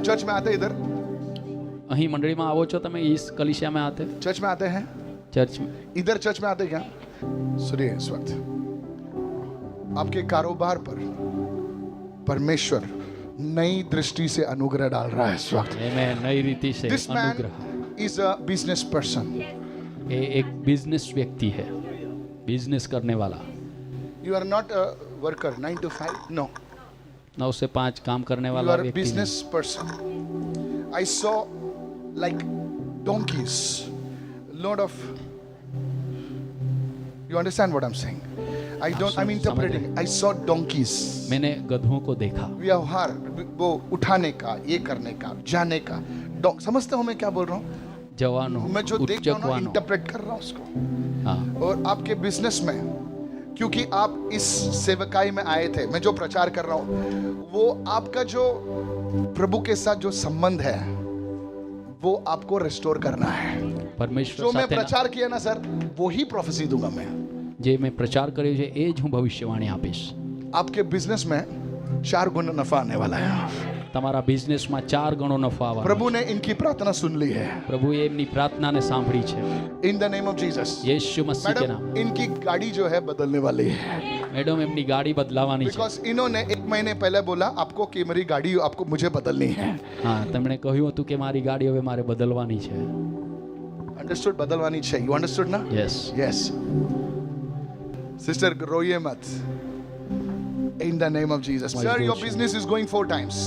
आप चर्च में आते हैं? इधर અહીં મંડળીમાં આવો છો તમે ઈસ કલીસિયામાં આતે चर्च में आते हैं? ચર્ચ में इधर चर्च में आते हैं क्या? सुनिए इस वक्त आपके कारोबार पर परमेश्वर नई दृष्टि से अनुग्रह डाल रहा है इस वक्त। આમેન નઈ રીતિ से This man अनुग्रह is a business person. એ એક બિઝનેસ વ્યક્તિ है बिजनेस करने वाला You are not a worker 9 to 5. No. 9 से 5 काम करने You वाला are a व्यक्ति business person. I saw like donkeys, lot of. You understand what I'm saying? I'm interpreting. I saw donkeys. मैंने गधों को देखा व्यवहार वो उठाने का, ये करने का, जाने का। समझते हो मैं क्या बोल रहा हूँ? जवानों मैं जो देख रहा हूँ उच्चकवानों इंटरप्रेट कर रहा हूँ उसको। हाँ और आपके बिजनेस में क्योंकि आप इस सेवकाई में आए थे, मैं जो प्रचार कर रहा हूँ वो आपका जो प्रभु के साथ जो संबंध है वो आपको रिस्टोर करना है। परमेश्वर जो मैं સાથે प्रचार किया ना सर, वो ही प्रोफेसी दूंगा मैं। જે મેં પ્રચાર કર્યો છે એ જ હું ભવિષ્યવાણી આપીશ। आपके बिजनेस में 4 गुना नफा आने वाला है। તમારા બિઝનેસમાં 4 ગણો નફો આવવાનો प्रभु ने इनकी प्रार्थना सुन ली है। પ્રભુએ એમની પ્રાર્થનાને સાંભળી છે in the name of Jesus. यीशु मसीह के नाम मैडम इनकी गाड़ी जो है बदलने वाली है। મેડમ એમની ગાડી બદલાવાની છે बिकॉज इन्होंने 1 महीने पहले बोला आपको कि मेरी गाड़ी आपको मुझे बदलनी है। હા તેમણે કહ્યું હતું કે મારી ગાડી હવે મારે બદલવાની છે। अंडरस्टूड? बदलवानी चाहिए। यू अंडरस्टूड ना? Yes yes. सिस्टर रोइए मत। इन the name of Jesus. Sir your business is going 4 times.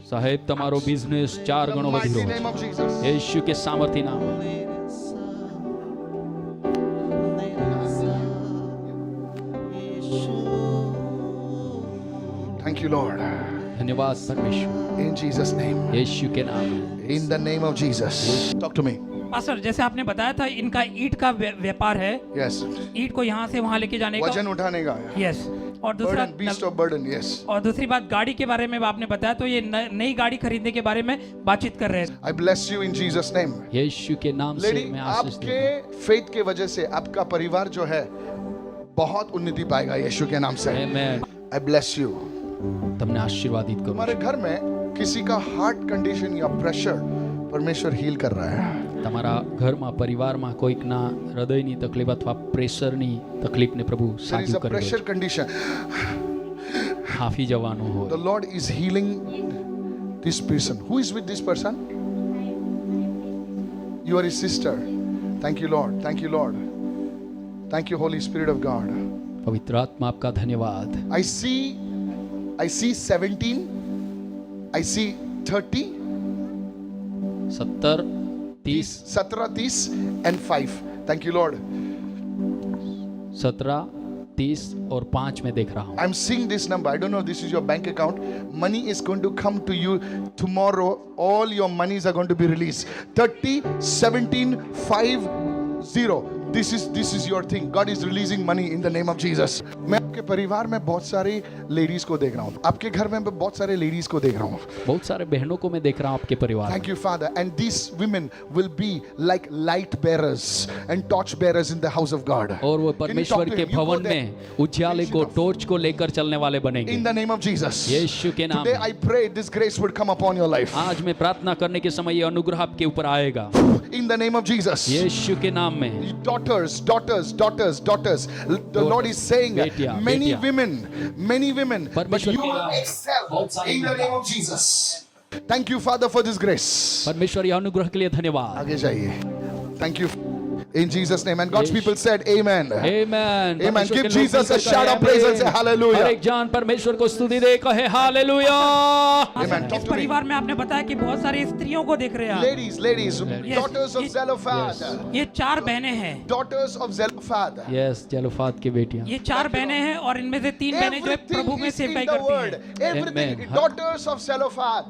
સાહેબ તમારો બિઝનેસ 4 ગણો વધી इन द રહ્યો नेम છે ऑफ जीसस। યીશુ કે સામર્થ્ય નામ थैंक यू लॉर्ड। ધન્યવાદ પરમેશ્વર इन जीसस नेम। યીशु के नाम in the name of Jesus. Talk to me. Pastor जैसे आपने बताया था इनका ईंट का व्यापार है, यस। ईंट को यहाँ से वहाँ लेके जाने का। वजन उठाने का। यस। और दूसरा burden, beast of burden. Yes. और दूसरी बात गाड़ी के बारे में आपने बताया, तो ये नई गाड़ी खरीदने के बारे में बातचीत कर रहे हैं। I bless you in Jesus name. यीशु के नाम से लेडी मैं आशीष आपके देता फेथ के वजह से आपका परिवार जो है बहुत उन्नति पाएगा यीशु के नाम से। हूं। आमेन आई ब्लेस यू। તમને આશીર્વાદિત કરું तुम्हारे घर में किसी का हार्ट कंडीशन या प्रेशर परमेश्वर हील कर रहा है। તમારા ઘરમાં પરિવારમાં કોઈકના હૃદયની તકલીફ અથવા પ્રેશરની તકલીફને પ્રભુ There is સાજુ a કરી રહ્યો pressure છે। condition. હાફી જવાનું The હોય Lord is healing this person. Who is with this person? You are his sister. Thank you, Lord. Thank you, Lord. Thank you, Holy Spirit of God. પવિત્ર આત્મા આપકા ધન્યવાદ। I see 17. I see 30, 17 30 17, 30 and 5. Thank you, Lord. 17 30 और 5 में देख रहा हूँ। I'm seeing this number. I don't know if this is your bank account. Money is going to come to you tomorrow. All your monies are going to be released. 30, 17, 5, 0. This is your thing. God is releasing money in the name of Jesus. मैं आपके परिवार में बहुत सारी ladies को देख रहा हूँ। आपके घर में बहुत सारे लेडीज को देख रहा हूँ। बहुत सारे बहनों को मैं देख रहा हूँ आपके परिवार Thank you, Father. And these women will be like light bearers and torch bearers in the house of God. और वो Can you talk परमेश्वर to के him? You go भवन there. में उज्याले को टॉर्च को लेकर चलने वाले बनेंगे In the name of Jesus. यीशु के नाम Today में। I pray this grace would come upon your life. आज मैं प्रार्थना करने के समय ये अनुग्रह आपके ऊपर आएगा In the name of Jesus. यीशु के नाम में। Daughters. The Lord is saying बेटियां, many बेटियां। women, but परमेश्वर you की will बहुत excel सारी in the name of Jesus. Thank you, Father, for this grace. परमेश्वर ये अनुग्रह के लिए धन्यवाद। आगे जाइए। Thank you. In Jesus' name. And God's Yes. people said amen. Amen. Amen. परमेश्वर Give के लोग Jesus a मिलकर shout कहें of praise and say आमीन। hallelujah. हर एक जान परमेश्वर को स्तुति दे कहे हालेलुया। Amen. Talk इस to me. परिवार में आपने बताया कि बहुत सारी स्त्रियों को देख रहे हैं आप। Ladies, Yes. daughters of Yes. Zelophehad. ये 4 बहनें हैं। Daughters of Zelophehad. यस जलोफात की बेटियां। ये 4 बहनें हैं और इनमें से 3 बहनें जो है प्रभु Everything में is in सेवकाई the करती word. हैं। Everything. Amen. Daughters of Zelophehad.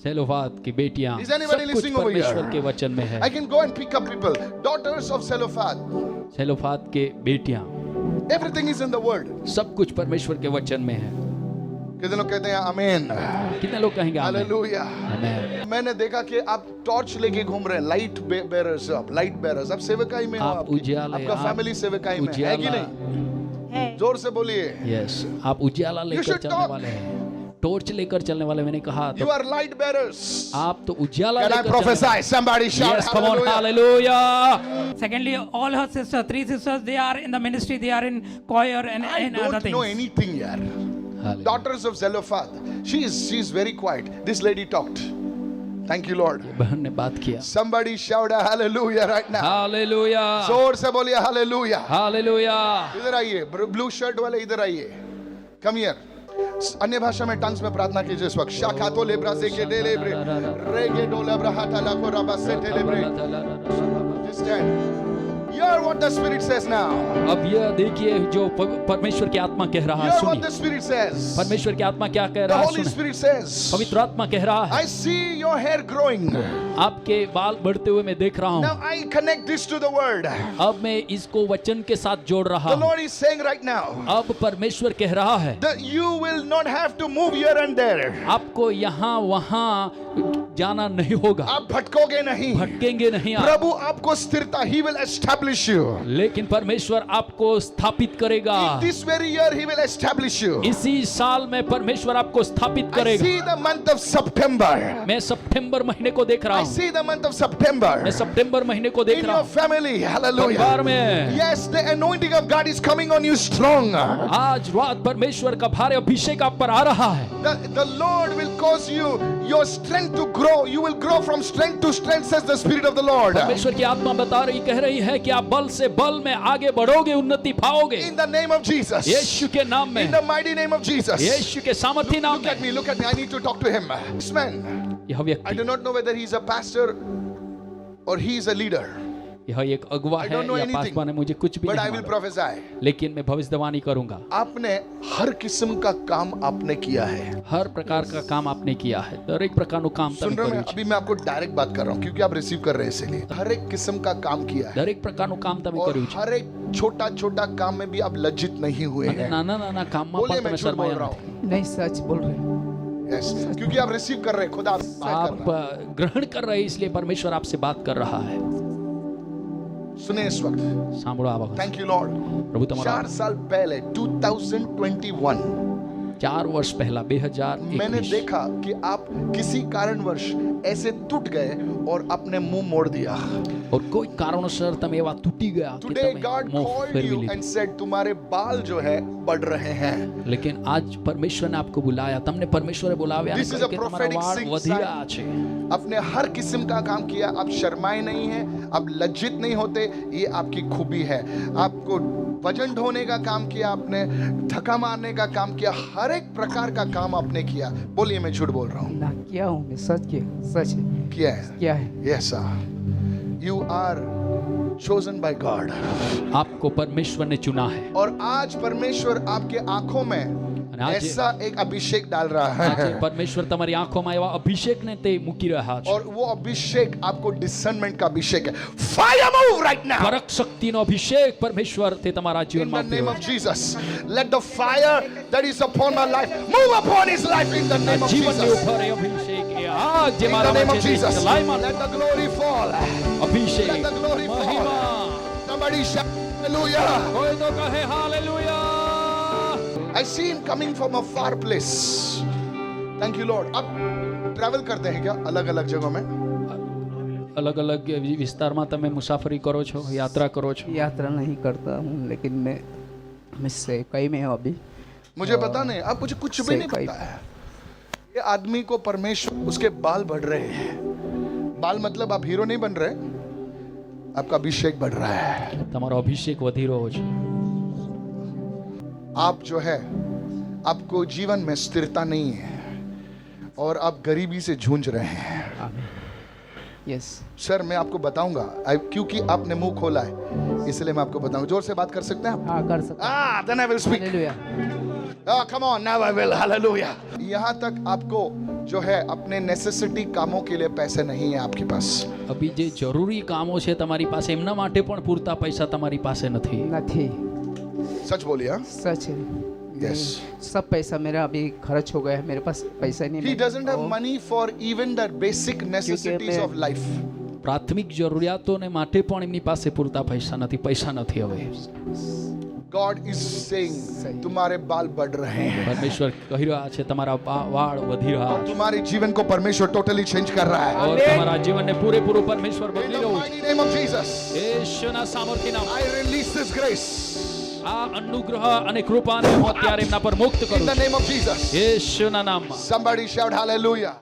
सेलोफात की बेटियां Is anybody सब कुछ listening over परमेश्वर here? के वचन में है। I can go and pick up people. Daughters of Zelophehad. सेलोफात के बेटियां Everything is in the word. सब कुछ परमेश्वर के वचन में है। कितने लोग कहते हैं आमीन? कितने लोग कहेंगे आमीन? हालेलुया। आमीन। मैंने देखा कि आप टॉर्च लेके घूम रहे हैं, लाइट बेरर्स, आप लाइट बेरर्स, आप सेवकाई में हो, आप आपकी- उजियाले, आपका आप फैमिली सेवकाई में है कि नहीं? जोर से बोलिए। यस आप उजियाला You लेकर should चलने talk. वाले हैं। टॉर्च लेकर चलने वाले, मैंने कहा You तो are light bearers. आप तो उजाला Can I लेकर prophesy? Somebody shout Yes, come on, hallelujah. hallelujah. Secondly, all her sisters, 3 sisters, they are in the ministry, they are in choir and I other don't things. know anything here. Hallelujah. Daughters of Zelophehad. She's very quiet. This lady talked. Thank you, Lord. बहन ने बात किया. Somebody shout a hallelujah right now. Hallelujah. जोर से बोलिए hallelujah. Hallelujah. इधर आइए, blue shirt वाले इधर आइए. Come here. अन्य भाषा में टंग्स में प्रार्थना कीजिए इस वक्त. शाखातो लेब्रा से के डे लेब्रे रेगे डो लेब्रा हाथा लाको रबा से टे लेब्रे. Just stand. Hear what the Spirit says now. अब यह देखिए जो परमेश्वर की आत्मा कह रहा है, Hear what सुनिए. the Spirit says. परमेश्वर की आत्मा क्या कह The रहा है, Holy सुनिए. Spirit says, पवित्र आत्मा कह रहा है, I see your hair growing. आपके बाल बढ़ते हुए मैं देख रहा Now हूँ. I connect this to the word. अब मैं इसको वचन के साथ जोड़ रहा The हूँ. Lord is saying right now अब परमेश्वर कह रहा है, that you will not have to move here and there. आपको यहाँ वहाँ जाना नहीं होगा, आप भटकोगे नहीं. भटकेंगे नहीं आप. प्रभु आपको स्थिरता, He will establish you. लेकिन परमेश्वर आपको स्थापित करेगा. In this very year He will establish you. इसी साल में परमेश्वर आपको स्थापित I करेगा. see the month of September. मैं सितंबर महीने को देख रहा I हूँ. see the month of September. मैं सितंबर महीने को देख In रहा your हूँ. family, hallelujah. परिवार में Yes, the anointing of God is coming on you strong. आज रात परमेश्वर का भारी अभिषेक आप पर आ रहा है. The Lord will cause your strength to grow. You will grow from strength to strength, says the Spirit of the Lord. परमेश्वर की आत्मा बता रही, कह रही है कि आप बल से बल में आगे बढ़ोगे, उन्नति पाओगे. In the name of Jesus. यीशु के नाम In में, the mighty name of Jesus. यीशु के सामर्थी नाम Look at में. me, look at me. I need to talk to him. This man, यह I व्यक्ति, do not know whether he's a pastor or he is a leader, यह एक अगुवा I है don't know या anything, पासवान है, मुझे कुछ भी but I नहीं will मालूम. prophesy. लेकिन मैं भविष्यवाणी करूंगा. आपने हर किस्म का काम आपने किया है. हर प्रकार का काम आपने किया है. दरेक प्रकारનું કામ सुन તમે रहे हो? કર્યું છે. अभी मैं आपको डायरेक्ट बात कर रहा हूँ क्योंकि आप रिसीव कर रहे हैं इसीलिए. हर एक किस्म का काम किया है દરેક પ્રકારનું કામ તમે और કર્યું છે. हर एक छोटा छोटा काम में भी आप लज्जित नहीं हुए અને हैं. નાના નાના કામમાં बोलिए પણ मैं તમે झूठ बोल શરમાયા रहा નથી. हूँ. नहीं सच बोल रहे हैं. Yes, क्योंकि आप रिसीव कर रहे हैं. खुदा आपसे बात कर आप रहा है. ग्रहण कर रहे हैं, इसलिए परमेश्वर आपसे बात कर रहा है. सुने इस वक्त. સાંભળો આ વખત. Thank you Lord. પ્રભુ તમારો 4 साल पहले 2021 4 વર્ષ પહેલા मैंने 2021 देखा कि आप किसी कारणवश ऐसे टूट गए और अपने मुंह मोड़ दिया. और कोई कारणोसर તમે એવા તૂટી ગયા કે Today તમે God મોં called ફેરવી you લીધું. and said तुम्हारे बाल जो है बढ़ रहे हैं. લેकिन आज परमेश्वर ने आपको बुलाया, તમને परमेश्वરે બોલાવ્યા This is અને a કહ્યું કે તમારા prophetic વાળ sign. વધી રહ્યા છે. अपने हर किस्म का काम किया. आप शर्माए नहीं हैं, आप लज्जित नहीं होते. ये आपकी खूबी है. आपको वजन ढोने का काम किया, आपने धक्का मारने का काम किया, हर एक प्रकार का काम आपने किया. बोलिए मैं झूठ बोल रहा हूँ. ना किया हूँ मैं, सच किया, सच है. किया है. क्या है? Yes sir. You are chosen by God. आपको परमेश्वर ने चुना है. और आज परमेश्वर आपके आंखों में અને આજે ऐसा एक अभिषेक डाल रहा આજે है પરમેશ્વર તમારી આંખોમાં એવા અભિષેકને તે મૂકી રહ્યા છે. और वो अभिषेक आपको डिसर्नमेंट का अभिषेक है. फायर मूव राइट नाउ પરખ શક્તિનો અભિષેક પરમેશ્વર તે તમારા in the જીવનમાં name મૂક્યો of છે. Jesus. Let the fire that is upon my life move upon his life in the name of જીવનની Jesus. ઉપર એ અભિષેક એ આગ જે In the મારા name of વચ્ચે Jesus. ચલાયમાન Let the glory fall. Abhishek Let the glory fall. મહિમા. Somebody shout hallelujah. કોઈ તો કહે hallelujah. I see him coming from a far place. Thank you Lord. आप ट्रैवल करते हैं क्या अलग अलग जगहों में? अलग अलग विસ્તારમાં તમે મુસાફરી કરો છો, યાત્રા કરો છો? यात्रा नहीं करता हूँ, लेकिन मैं सेवकाई में हूँ अभी. मुझे पता नहीं. आप मुझे कुछ भी नहीं सही पता है. ये आदमी को परमेश्वर उसके बाल बढ़ रहे हैं. बाल मतलब आप हीरो नहीं बन रहे. आपका अभिषेक बढ़ रहा है. તમારો અભિષેક વધી રહ્યો છે. आप जो है आपको जीवन में स्थिरता नहीं है और आप गरीबी से जूझ रहे हैं. यस. सर मैं आपको बताऊंगा क्योंकि आपने मुंह खोला है इसलिए मैं आपको बताऊंगा. जोर से बात कर सकते हैं आप? हाँ कर सकता. then I will speak. Hallelujah. Come on, now I will. Hallelujah. यहाँ तक आपको जो है अपने नेसेसिटी कामों के लिए पैसे नहीं है आपके पास. અભી જે જરૂરી કામો છે તમારી પાસે, એમના માટે પણ પૂરતા પૈસા તમારી પાસે નથી. नहीं, सच बोलिए. हाँ? सच है. Yes. सब पैसा मेरा अभी खर्च हो गया है. मेरे पास पैसा नहीं. He doesn't have money for even the basic necessities of life. પ્રાથમિક જરૂરિયાતોને માટે પણ એમની પાસે પૂરતા પૈસા નથી. પૈસા નથી હવે. God is saying, तुम्हारे बाल बढ़ रहे हैं પરમેશ્વર કહી રહ્યા છે તમારા વાળ વધી રહ્યા और છે तुम्हारे जीवन को परमेश्वर टोटली चेंज कर रहा है. और તમારા જીવનને પૂરેપૂરું પરમેશ્વર In બદલી the રહ્યું mighty name of Jesus, છે યેશુના સામર્થ્ય નામ I release this grace. આ અનુગ્રહ અને કૃપાને હું અત્યારે એમના પર મુક્ત In કરું the છું name of Jesus. યેશુના નામમાં Somebody shout hallelujah.